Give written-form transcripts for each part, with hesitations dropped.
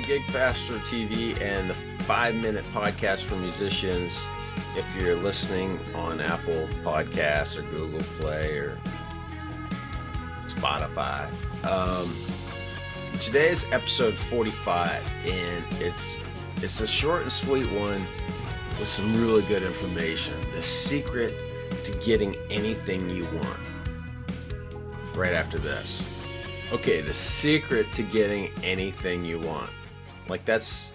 GigFaster TV and the 5-minute podcast for musicians. If you're listening on Apple Podcasts or Google Play or Spotify, today's episode 45, and it's a short and sweet one with some really good information. The secret to getting anything you want. Right after this. Okay, the secret to getting anything you want. Like that's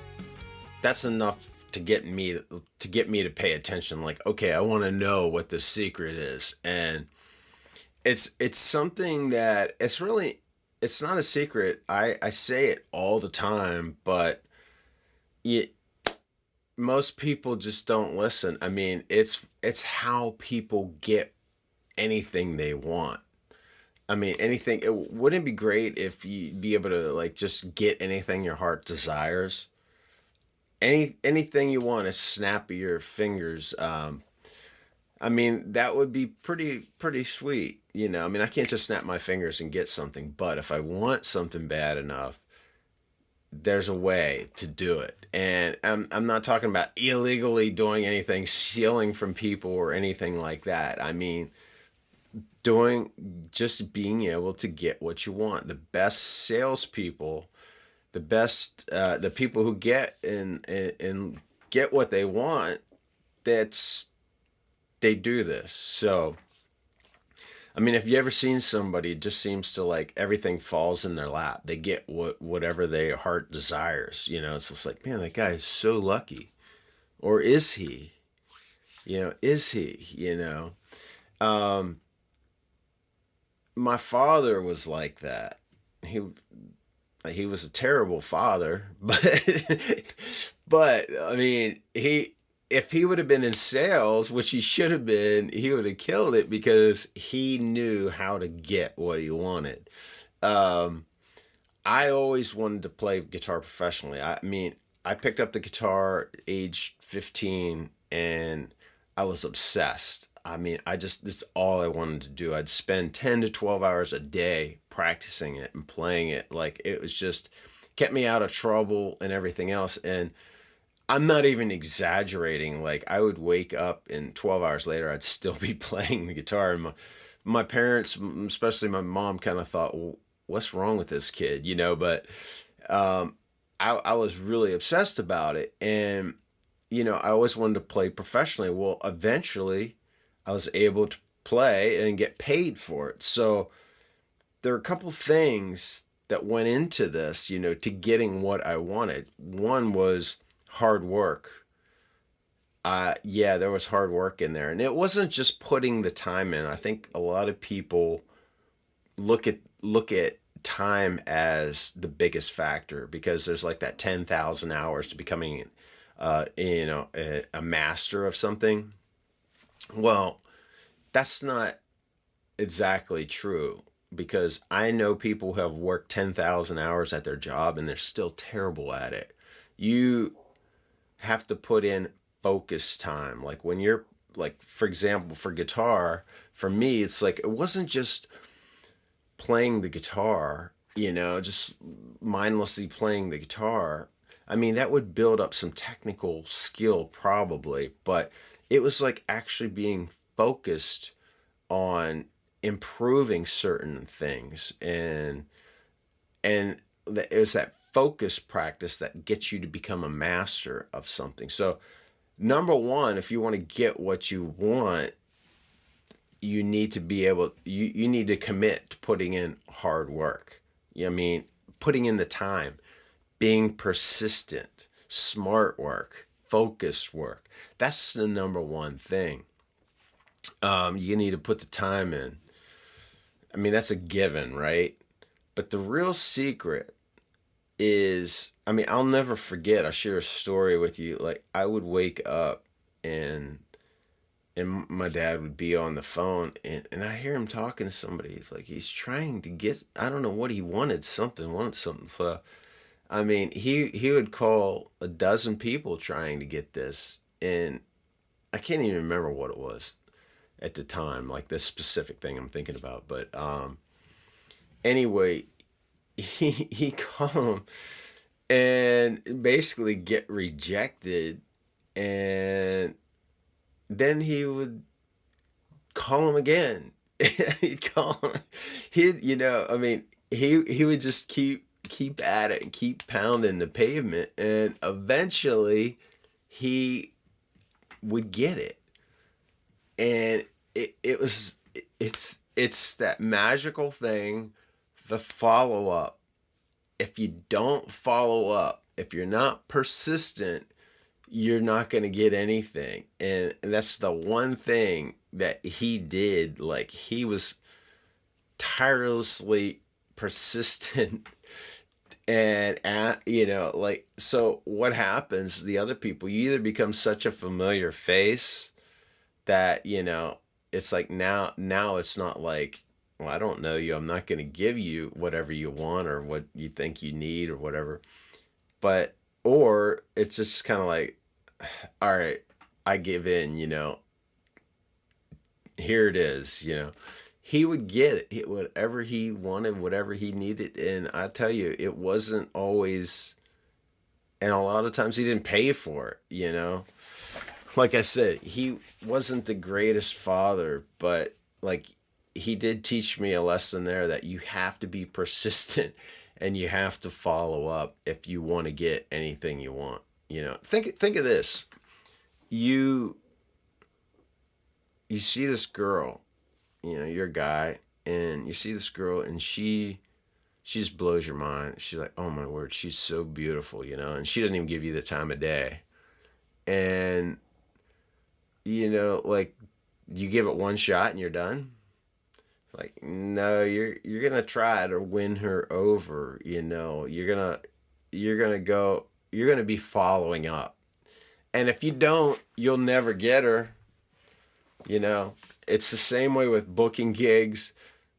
enough to get me to pay attention. Like, okay, I want to know what the secret is. And it's something that it's not a secret. I say it all the time, but most people just don't listen. I mean, it's how people get anything they want. I mean, anything. Wouldn't it be great if you'd be able to like just get anything your heart desires? Anything you want, a snap of your fingers. I mean, that would be pretty sweet. You know, I mean, I can't just snap my fingers and get something, but if I want something bad enough, there's a way to do it. And I'm not talking about illegally doing anything, stealing from people or anything like that. I mean, just being able to get what you want. The best salespeople, the people who get and get what they want, they do this. So, I mean, have you ever seen somebody, it just seems to like everything falls in their lap. They get whatever their heart desires. You know, it's just like, man, that guy is so lucky. Or is he? You know, is he? You know? My father was like that. He was a terrible father, but I mean, if he would have been in sales, which he should have been, he would have killed it because he knew how to get what he wanted. I always wanted to play guitar professionally. I mean, I picked up the guitar at age 15 and I was obsessed. I mean, this is all I wanted to do. I'd spend 10 to 12 hours a day practicing it and playing it. Like, it was just kept me out of trouble and everything else. And I'm not even exaggerating. Like, I would wake up and 12 hours later, I'd still be playing the guitar. And my parents, especially my mom, kind of thought, well, what's wrong with this kid? You know, but I was really obsessed about it. And, you know, I always wanted to play professionally. Well, eventually I was able to play and get paid for it. So there are a couple things that went into this, you know, to getting what I wanted. One was hard work. Yeah, there was hard work in there. And it wasn't just putting the time in. I think a lot of people look at time as the biggest factor because there's like that 10,000 hours to becoming you know, a master of something. Well, that's not exactly true because I know people who have worked 10,000 hours at their job and they're still terrible at it. You have to put in focus time. Like when you're like, for example, for guitar, for me, it's like, it wasn't just playing the guitar, you know, just mindlessly playing the guitar. I mean, that would build up some technical skill probably, but it was like actually being focused on improving certain things. And it was that focus practice that gets you to become a master of something. So number one, if you want to get what you want, you need to be able, you need to commit to putting in hard work. I mean, putting in the time, being persistent, smart work, focused work. That's the number one thing. You need to put the time in. I mean, that's a given, right? But the real secret is, I mean, I'll never forget, I'll share a story with you. Like, I would wake up and my dad would be on the phone and I hear him talking to somebody. He's like, he's trying to get, I don't know what he wanted something. So, I mean, he would call a dozen people trying to get this. And I can't even remember what it was at the time, like this specific thing I'm thinking about. But anyway, he called him and basically get rejected. And then he would call him again. He'd call him. I mean, he would just keep at it and keep pounding the pavement, and eventually he would get it. And it's that magical thing, the follow up. If you don't follow up, if you're not persistent, you're not going to get anything. And that's the one thing that he did. Like, he was tirelessly persistent. And like, so what happens, the other people, you either become such a familiar face that, it's like, now it's not like, well, I don't know you, I'm not going to give you whatever you want or what you think you need or whatever. But or it's just kind of like, all right, I give in, here it is. He would get it, whatever he wanted, whatever he needed. And I tell you, it wasn't always, and a lot of times he didn't pay for it. Like I said, he wasn't the greatest father, but like, he did teach me a lesson there, that you have to be persistent and you have to follow up if you want to get anything you want. Think of this. You see this girl, you're a guy, and you see this girl, and she just blows your mind. She's like, oh my word, she's so beautiful, and she doesn't even give you the time of day. And like, you give it one shot and you're done. Like, no, you're gonna try to win her over. You're gonna be following up. And if you don't, you'll never get her. It's the same way with booking gigs,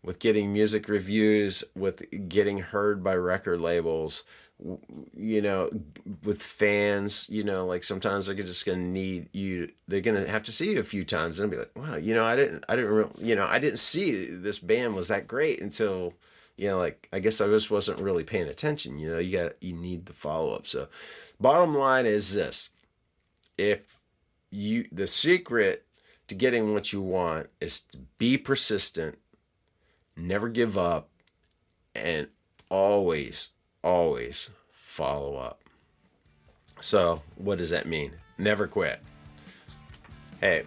with getting music reviews, with getting heard by record labels, with fans. Like, sometimes they're just gonna need you. They're gonna have to see you a few times and be like, wow, I didn't see this band was that great until, like, I guess I just wasn't really paying attention. You need the follow up. So, bottom line is this: the secret to getting what you want is to be persistent, never give up, and always follow up. So, what does that mean? Never quit. Hey,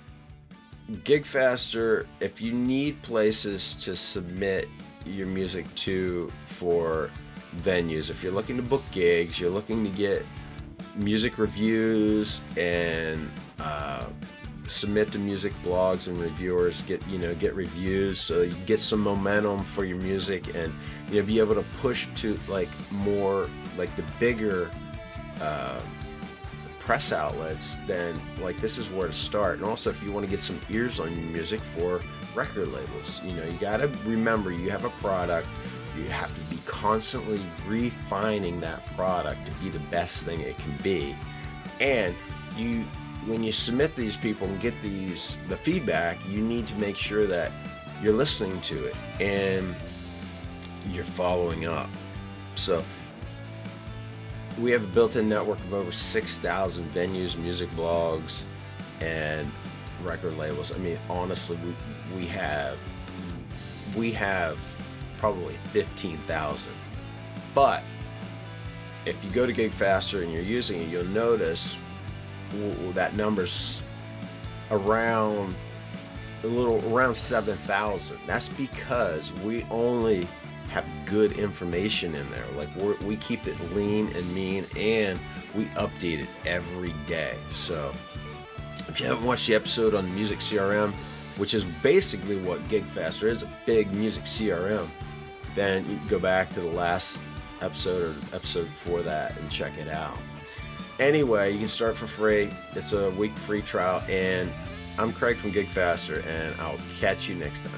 GigFaster, if you need places to submit your music to for venues, if you're looking to book gigs, you're looking to get music reviews and submit to music blogs and reviewers, get reviews so you get some momentum for your music, and be able to push to like more like the bigger press outlets, then like, this is where to start. And also, if you want to get some ears on your music for record labels, you got to remember, you have a product. You have to be constantly refining that product to be the best thing it can be. And when you submit these people and get the feedback, you need to make sure that you're listening to it and you're following up. So we have a built-in network of over 6,000 venues, music blogs, and record labels. I mean, honestly, we have probably 15,000. But if you go to GigFaster and you're using it, you'll notice that number's around 7,000. That's because we only have good information in there. Like, we keep it lean and mean, and we update it every day. So if you haven't watched the episode on music CRM, which is basically what GigFaster is, a big music CRM, then you can go back to the last episode or episode before that and check it out. Anyway, you can start for free. It's a week free trial, and I'm Craig from GigFaster, and I'll catch you next time.